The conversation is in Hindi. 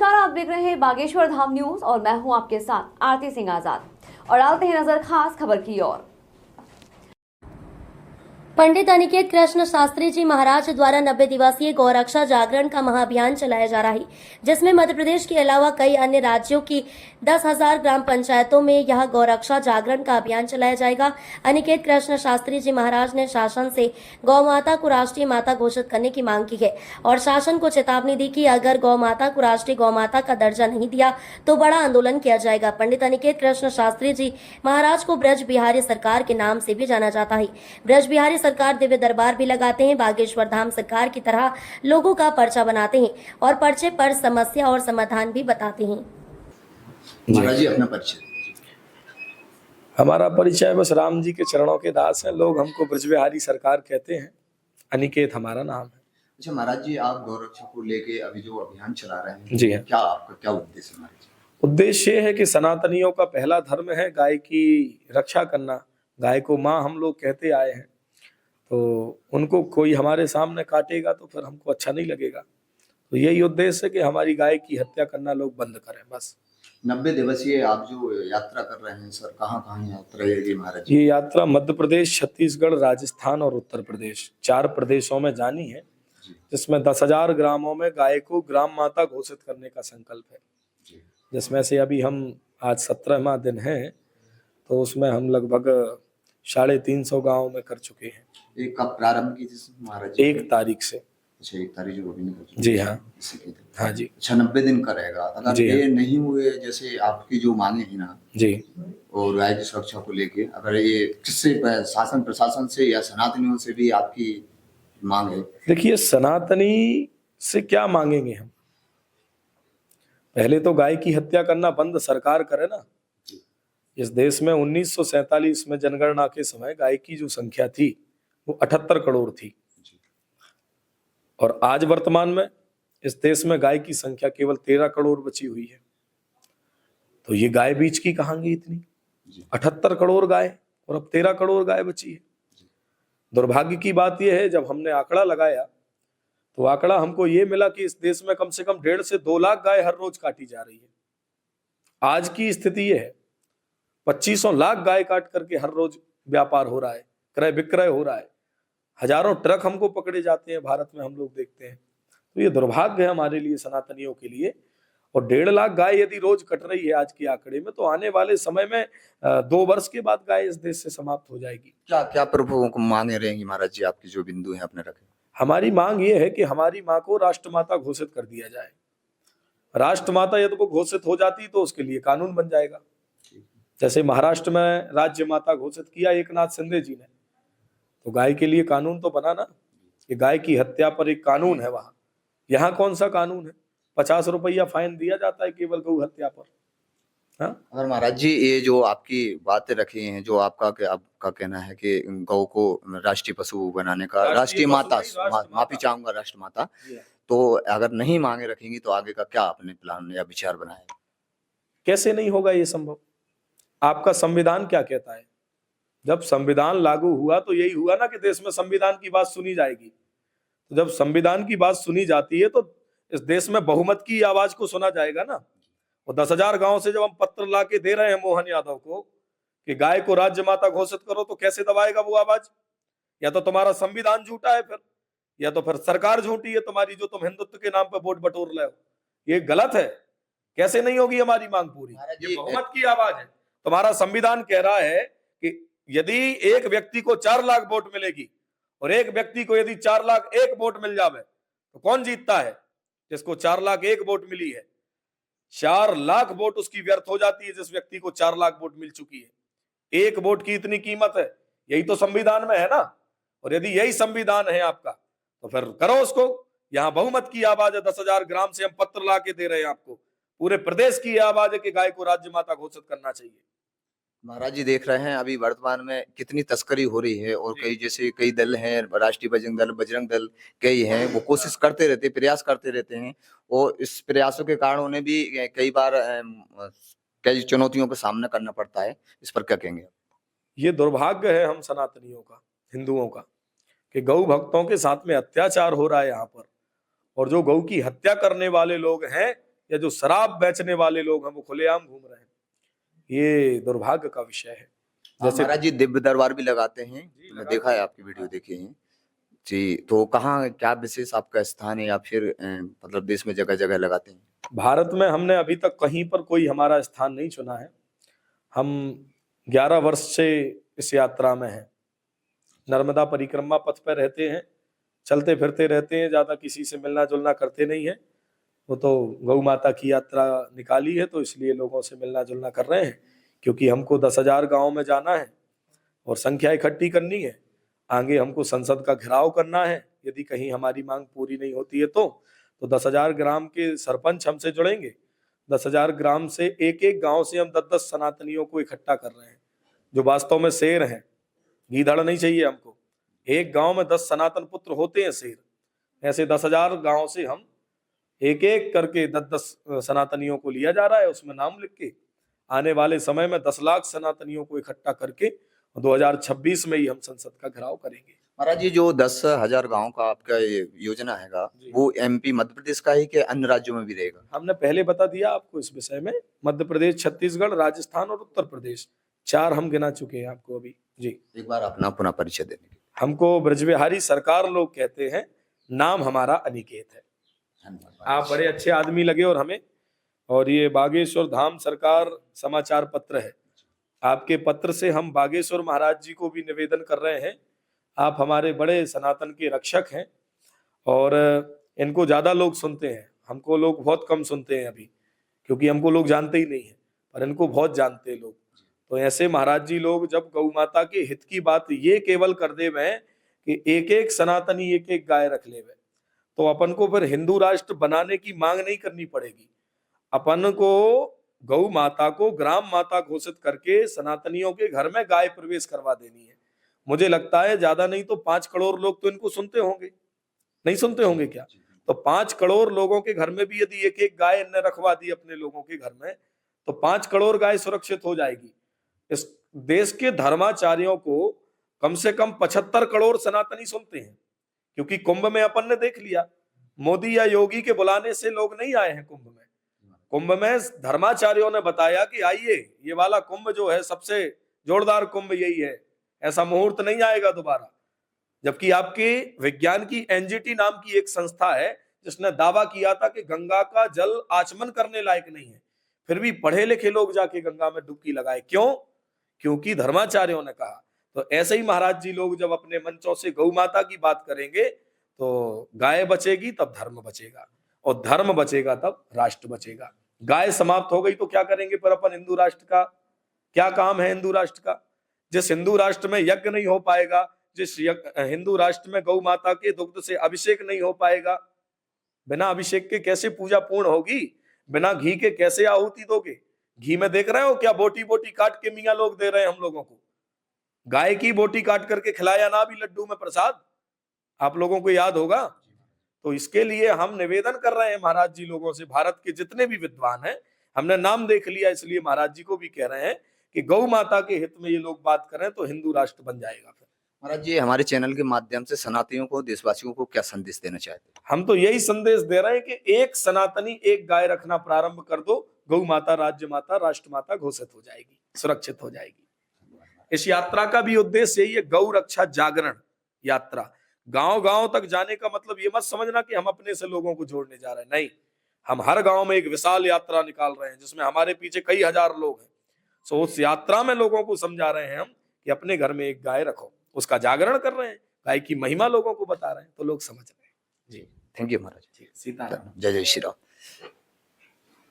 नमस्कार, आप देख रहे हैं बागेश्वर धाम न्यूज और मैं हूं आपके साथ आरती सिंह आजाद। और डालते हैं नजर खास खबर की ओर। पंडित अनिकेत कृष्ण शास्त्री जी महाराज द्वारा 90 दिवसीय गौरक्षा जागरण का महाअभियान चलाया जा रहा है, जिसमें मध्य प्रदेश के अलावा कई अन्य राज्यों की 10,000 ग्राम पंचायतों में यह गौरक्षा जागरण का अभियान चलाया जाएगा। अनिकेत कृष्ण शास्त्री जी महाराज ने शासन से गौ माता को राष्ट्रीय माता घोषित करने की मांग की है और शासन को चेतावनी दी कि अगर गौ माता को राष्ट्रीय गौ माता का दर्जा नहीं दिया तो बड़ा आंदोलन किया जाएगा। पंडित अनिकेत कृष्ण शास्त्री जी महाराज को ब्रज बिहारी सरकार के नाम से भी जाना जाता है। ब्रज बिहारी सरकार दिव्य दरबार भी लगाते हैं। बागेश्वर धाम सरकार की तरह लोगों का पर्चा बनाते हैं और पर्चे पर समस्या और समाधान भी बताते हैं। महाराज जी, अपना परिचय। हमारा परिचय बस राम जी के चरणों के दास हैं। लोग हमको ब्रजबिहारी सरकार कहते हैं। अनिकेत हमारा नाम है। अच्छा महाराज जी, आप गौरक्षा को लेके अभी जो अभियान चला रहे हैं, जी हाँ। क्या आपका क्या उद्देश्य है महाराज जी? उद्देश्य ये है कि सनातनियों का पहला धर्म है गाय की रक्षा करना। गाय को माँ हम लोग कहते आए हैं, तो उनको कोई हमारे सामने काटेगा तो फिर हमको अच्छा नहीं लगेगा। तो यही उद्देश्य है कि हमारी गाय की हत्या करना लोग बंद करें बस। 90 दिवसीय आप जो यात्रा कर रहे हैं सर, कहाँ कहाँ यात्रा है ये महाराज जी? ये यात्रा मध्य प्रदेश, छत्तीसगढ़, राजस्थान और उत्तर प्रदेश 4 प्रदेशों में जानी है, जिसमें 10,000 ग्रामों में गाय को ग्राम माता घोषित करने का संकल्प है। जिसमें से अभी हम आज 17वां दिन है, तो उसमें हम लगभग 350 गाँव में कर चुके हैं। ये कब प्रारंभ की थी महाराज जी? 1 तारीख से। अच्छा, 1 तारीख जो अभी नहीं कर चुके। जी हाँ। हाँ जी। अच्छा, 90 दिन का रहेगा। अगर ये नहीं हुए, जैसे आपकी जो मांगे है ना जी, और गाय की सुरक्षा को लेके, अगर ये किससे, शासन प्रशासन से या सनातनियों से भी आपकी मांग है? देखिए, सनातनी से क्या मांगेंगे हम? पहले तो गाय की हत्या करना बंद सरकार करे ना। इस देश में 1947 में जनगणना के समय गाय की जो संख्या थी वो 78 करोड़ थी, और आज वर्तमान में इस देश में गाय की संख्या केवल 13 करोड़ बची हुई है। तो ये गाय बीच की कहाँ गई इतनी? 78 करोड़ गाय और अब 13 करोड़ गाय बची है। दुर्भाग्य की बात यह है, जब हमने आंकड़ा लगाया तो आंकड़ा हमको ये मिला कि इस देश में कम से कम 1.5 से 2 लाख गाय हर रोज काटी जा रही है। आज की स्थिति ये है, 2500 लाख गाय काट करके हर रोज व्यापार हो रहा है, क्रय विक्रय हो रहा है। हजारों ट्रक हमको पकड़े जाते हैं भारत में, हम लोग देखते हैं। तो ये दुर्भाग्य है हमारे लिए, सनातनियों के लिए। और 1.5 लाख गाय यदि रोज कट रही है आज के आंकड़े में, तो आने वाले समय में 2 वर्ष के बाद गाय इस देश से समाप्त हो जाएगी। क्या क्या प्रभुओं को मांगे रहेंगी महाराज जी? आपकी जो बिंदु है आपने रखे। हमारी मांग ये है कि हमारी माँ को राष्ट्रमाता घोषित कर दिया जाए। राष्ट्रमाता यदि वो घोषित हो जाती तो उसके लिए कानून बन जाएगा। जैसे महाराष्ट्र में राज्य माता घोषित किया एकनाथ शिंदे जी ने, तो गाय के लिए कानून तो बना ना, कि गाय की हत्या पर एक कानून है वहां। यहाँ कौन सा कानून है? 50 रुपया फाइन दिया जाता है केवल गौ हत्या पर। हाँ? अगर महाराज जी, ये जो आपकी बातें रखी हैं, जो आपका कहना है कि गौ को राष्ट्रीय पशु बनाने का, राष्ट्रीय माता, माफी चाहूंगा, राष्ट्र माता, तो अगर नहीं मांगे रखेंगी तो आगे का क्या आपने प्लान या विचार बनाया? कैसे नहीं होगा ये संभव? आपका संविधान क्या कहता है? जब संविधान लागू हुआ तो यही हुआ ना कि देश में संविधान की बात सुनी जाएगी। तो जब संविधान की बात सुनी जाती है तो इस देश में बहुमत की आवाज को सुना जाएगा ना। और 10,000 गांव से जब हम पत्र ला के दे रहे हैं मोहन यादव को कि गाय को राज्य माता घोषित करो, तो कैसे दबाएगा वो आवाज? या तो तुम्हारा संविधान झूठा है फिर, या तो फिर सरकार झूठी है तुम्हारी, जो तुम हिंदुत्व के नाम पे वोट बटोर रहे हो। ये गलत है। कैसे नहीं होगी हमारी मांग पूरी? ये बहुमत की आवाज है। तुम्हारा संविधान कह रहा है कि यदि एक व्यक्ति को 4 लाख वोट मिलेगी और एक व्यक्ति को यदि 4 लाख 1 वोट मिल जावे, तो कौन जीतता है? जिसको 4 लाख 1 वोट मिली है। 4 लाख वोट उसकी व्यर्थ हो जाती है जिस व्यक्ति को 4 लाख वोट मिल चुकी है। 1 वोट की इतनी कीमत है, यही तो संविधान में है ना। और यदि यही संविधान है आपका, तो फिर करो उसको। यहाँ बहुमत की आवाज है, 10,000 ग्राम से हम पत्र ला के दे रहे हैं आपको। पूरे प्रदेश की आवाज है कि गाय को राज्य माता घोषित करना चाहिए। महाराज जी, देख रहे हैं अभी वर्तमान में कितनी तस्करी हो रही है, और कई दल हैं, राष्ट्रीय बजरंग दल कई हैं, वो कोशिश करते रहते, प्रयास करते रहते हैं, और इस प्रयासों के कारण उन्हें भी कई बार कई चुनौतियों का सामना करना पड़ता है। इस पर क्या कहेंगे? ये दुर्भाग्य है हम सनातनियों का, हिंदुओं का, कि गौ भक्तों के साथ में अत्याचार हो रहा है यहाँ पर। और जो गौ की हत्या करने वाले लोग हैं, या जो शराब बेचने वाले लोग हैं वो खुलेआम घूम रहे हैं। ये दुर्भाग्य का विषय है। जैसे महाराज जी दिव्य दरबार भी लगाते हैं, मैं लगाते देखा है, आपकी वीडियो देखी है जी। तो कहाँ क्या विशेष आपका स्थान है, या फिर मतलब देश में जगह जगह लगाते हैं? भारत में हमने अभी तक कहीं पर कोई हमारा स्थान नहीं चुना है। हम 11 वर्ष से इस यात्रा में हैं, नर्मदा परिक्रमा पथ पर रहते हैं, चलते फिरते रहते हैं, ज्यादा किसी से मिलना जुलना करते नहीं है। वो तो गौ माता की यात्रा निकाली है तो इसलिए लोगों से मिलना जुलना कर रहे हैं, क्योंकि हमको 10,000 गाँव में जाना है और संख्या इकट्ठी करनी है। आगे हमको संसद का घेराव करना है, यदि कहीं हमारी मांग पूरी नहीं होती है तो 10,000 ग्राम के सरपंच हमसे जुड़ेंगे। 10,000 ग्राम से एक एक गांव से हम 10-10 सनातनियों को इकट्ठा कर रहे हैं, जो वास्तव में शेर हैं। गीदड़ नहीं चाहिए हमको, एक गांव में 10 सनातन पुत्र होते हैं शेर। ऐसे 10,000 गांव से हम एक एक करके 10-10 सनातनियों को लिया जा रहा है, उसमें नाम लिख के आने वाले समय में 10 लाख सनातनियों को इकट्ठा करके 2026 में ही हम संसद का घेराव करेंगे। महाराज जी जो 10,000 गाँव का आपका ये योजना हैगा, वो MP मध्य प्रदेश का है कि अन्य राज्यों में भी रहेगा? हमने पहले बता दिया आपको इस विषय में। मध्य प्रदेश, छत्तीसगढ़, राजस्थान और उत्तर प्रदेश, 4 हम गिना चुके हैं आपको अभी जी। एक बार अपना पुनः परिचय देने के हमको ब्रजविहारी सरकार लोग कहते हैं, नाम हमारा अनिकेत है। आप बड़े अच्छे आदमी लगे और हमें, और ये बागेश्वर धाम सरकार समाचार पत्र है। आपके पत्र से हम बागेश्वर महाराज जी को भी निवेदन कर रहे हैं। आप हमारे बड़े सनातन के रक्षक हैं और इनको ज्यादा लोग सुनते हैं, हमको लोग बहुत कम सुनते हैं अभी, क्योंकि हमको लोग जानते ही नहीं है, पर इनको बहुत जानते हैं लोग। तो ऐसे महाराज जी लोग जब गौ माता के हित की बात ये केवल कर दे में कि एक एक सनातनी एक एक गाय रख ले, तो अपन को फिर हिंदू राष्ट्र बनाने की मांग नहीं करनी पड़ेगी। अपन को गौ माता को ग्राम माता घोषित करके सनातनियों के घर में गाय प्रवेश करवा देनी है। मुझे लगता है ज्यादा नहीं तो 5 करोड़ लोग तो इनको सुनते होंगे, नहीं सुनते होंगे क्या? तो 5 करोड़ लोगों के घर में भी यदि एक एक गाय इनने रखवा दी अपने लोगों के घर में, तो 5 करोड़ गाय सुरक्षित हो जाएगी। इस देश के धर्माचार्यों को कम से कम 75 करोड़ सनातनी सुनते हैं, क्योंकि कुंभ में अपन ने देख लिया, मोदी या योगी के बुलाने से लोग नहीं आए हैं कुंभ में। कुंभ में धर्माचार्यों ने बताया कि आइए, ये वाला कुंभ जो है सबसे जोरदार कुंभ यही है, ऐसा मुहूर्त नहीं आएगा दोबारा। जबकि आपके विज्ञान की NGT नाम की एक संस्था है जिसने दावा किया था कि गंगा का जल आचमन करने लायक नहीं है, फिर भी पढ़े लिखे लोग जाके गंगा में डुबकी लगाए। क्यों? क्योंकि धर्माचार्यों ने कहा। तो ऐसे ही महाराज जी लोग जब अपने मंचों से गौ माता की बात करेंगे तो गाय बचेगी तब धर्म बचेगा, और धर्म बचेगा तब राष्ट्र बचेगा। गाय समाप्त हो गई तो क्या करेंगे पर अपन हिंदू राष्ट्र का? क्या काम है हिंदू राष्ट्र का? जिस हिंदू राष्ट्र में यज्ञ नहीं हो पाएगा, जिस हिंदू राष्ट्र में गौ माता के दुग्ध से अभिषेक नहीं हो पाएगा, बिना अभिषेक के कैसे पूजा पूर्ण होगी? बिना घी के कैसे आहुति दोगे? घी में देख रहे हो क्या बोटी बोटी काट के मियां लोग दे रहे हैं हम लोगों को? गाय की बोटी काट करके खिलाया ना भी लड्डू में प्रसाद, आप लोगों को याद होगा। तो इसके लिए हम निवेदन कर रहे हैं महाराज जी लोगों से, भारत के जितने भी विद्वान हैं, हमने नाम देख लिया इसलिए महाराज जी को भी कह रहे हैं कि गौ माता के हित में ये लोग बात करें तो हिंदू राष्ट्र बन जाएगा। फिर महाराज जी हमारे चैनल के माध्यम से सनातनियों को, देशवासियों को क्या संदेश देना चाहते हैं? हम तो यही संदेश दे रहे हैं कि एक सनातनी एक गाय रखना प्रारंभ कर दो, गौ माता राज्य माता राष्ट्र माता घोषित हो जाएगी, सुरक्षित हो जाएगी। इस यात्रा का भी उद्देश्य यही है, गौ रक्षा जागरण यात्रा। गांव गांव तक जाने का मतलब ये मत समझना कि हम अपने से लोगों को जोड़ने जा रहे हैं, नहीं। हम हर गांव में एक विशाल यात्रा निकाल रहे हैं जिसमें हमारे पीछे कई हजार लोग हैं। सो उस यात्रा में लोगों को समझा रहे हैं हम कि अपने घर में एक गाय रखो, उसका जागरण कर रहे हैं, गाय की महिमा लोगों को बता रहे हैं, तो लोग समझ रहे हैं जी। थैंक यू महाराज। सीताराम। जय जय श्री राम।